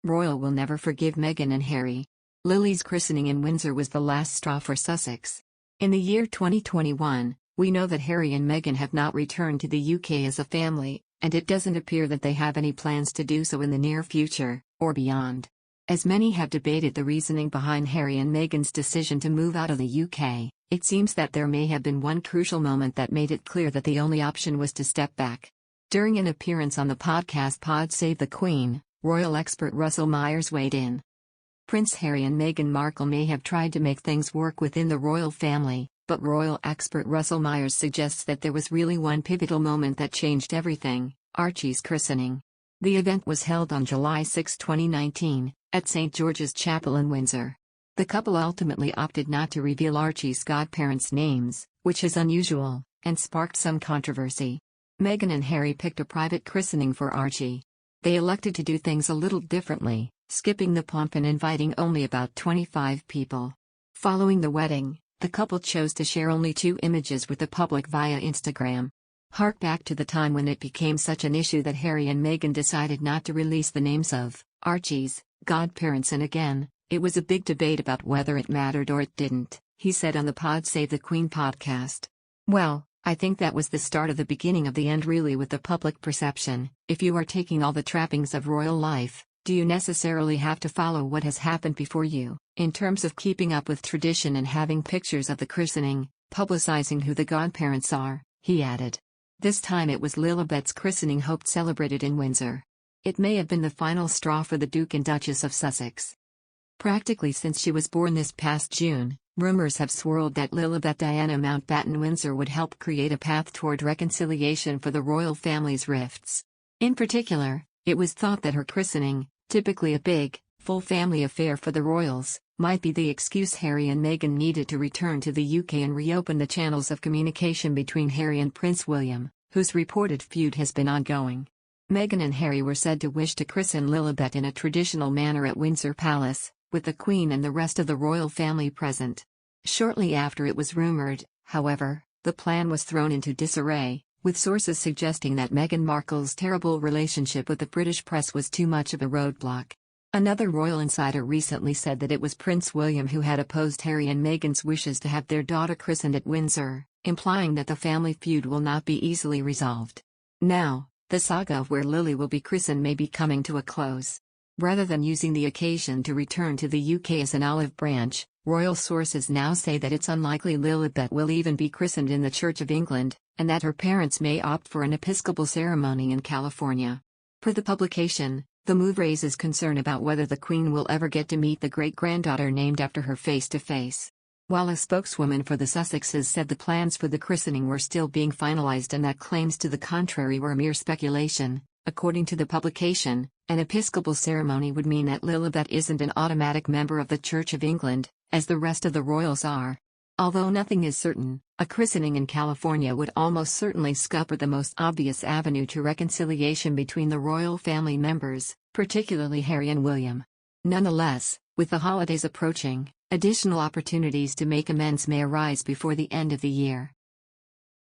Royal will never forgive Meghan and Harry. Lili's christening in Windsor was the last straw for Sussex. In the year 2021, we know that Harry and Meghan have not returned to the UK as a family, and it doesn't appear that they have any plans to do so in the near future, or beyond. As many have debated the reasoning behind Harry and Meghan's decision to move out of the UK, it seems that there may have been one crucial moment that made it clear that the only option was to step back. During an appearance on the podcast Pod Save the Queen, royal expert Russell Myers weighed in. Prince Harry and Meghan Markle may have tried to make things work within the royal family, but royal expert Russell Myers suggests that there was really one pivotal moment that changed everything: Archie's christening. The event was held on July 6, 2019, at St. George's Chapel in Windsor. The couple ultimately opted not to reveal Archie's godparents' names, which is unusual, and sparked some controversy. Meghan and Harry picked a private christening for Archie. They elected to do things a little differently, skipping the pomp and inviting only about 25 people. Following the wedding, the couple chose to share only 2 images with the public via Instagram. Hark back to the time when it became such an issue that Harry and Meghan decided not to release the names of Archie's godparents, and again, it was a big debate about whether it mattered or it didn't, he said on the Pod Save the Queen podcast. Well, I think that was the start of the beginning of the end, really, with the public perception. If you are taking all the trappings of royal life, do you necessarily have to follow what has happened before you, in terms of keeping up with tradition and having pictures of the christening, publicizing who the godparents are, he added. This time it was Lilibet's christening, hoped celebrated in Windsor. It may have been the final straw for the Duke and Duchess of Sussex. Practically since she was born this past June, rumors have swirled that Lilibet Diana Mountbatten Windsor would help create a path toward reconciliation for the royal family's rifts. In particular, it was thought that her christening, typically a big, full family affair for the royals, might be the excuse Harry and Meghan needed to return to the UK and reopen the channels of communication between Harry and Prince William, whose reported feud has been ongoing. Meghan and Harry were said to wish to christen Lilibet in a traditional manner at Windsor Palace, with the Queen and the rest of the royal family present. Shortly after it was rumored, however, the plan was thrown into disarray, with sources suggesting that Meghan Markle's terrible relationship with the British press was too much of a roadblock. Another royal insider recently said that it was Prince William who had opposed Harry and Meghan's wishes to have their daughter christened at Windsor, implying that the family feud will not be easily resolved. Now, the saga of where Lili will be christened may be coming to a close. Rather than using the occasion to return to the UK as an olive branch, royal sources now say that it's unlikely Lilibet will even be christened in the Church of England, and that her parents may opt for an episcopal ceremony in California. Per the publication, the move raises concern about whether the Queen will ever get to meet the great-granddaughter named after her face-to-face. While a spokeswoman for the Sussexes said the plans for the christening were still being finalized and that claims to the contrary were mere speculation, according to the publication, an episcopal ceremony would mean that Lilibet isn't an automatic member of the Church of England, as the rest of the royals are. Although nothing is certain, a christening in California would almost certainly scupper the most obvious avenue to reconciliation between the royal family members, particularly Harry and William. Nonetheless, with the holidays approaching, additional opportunities to make amends may arise before the end of the year.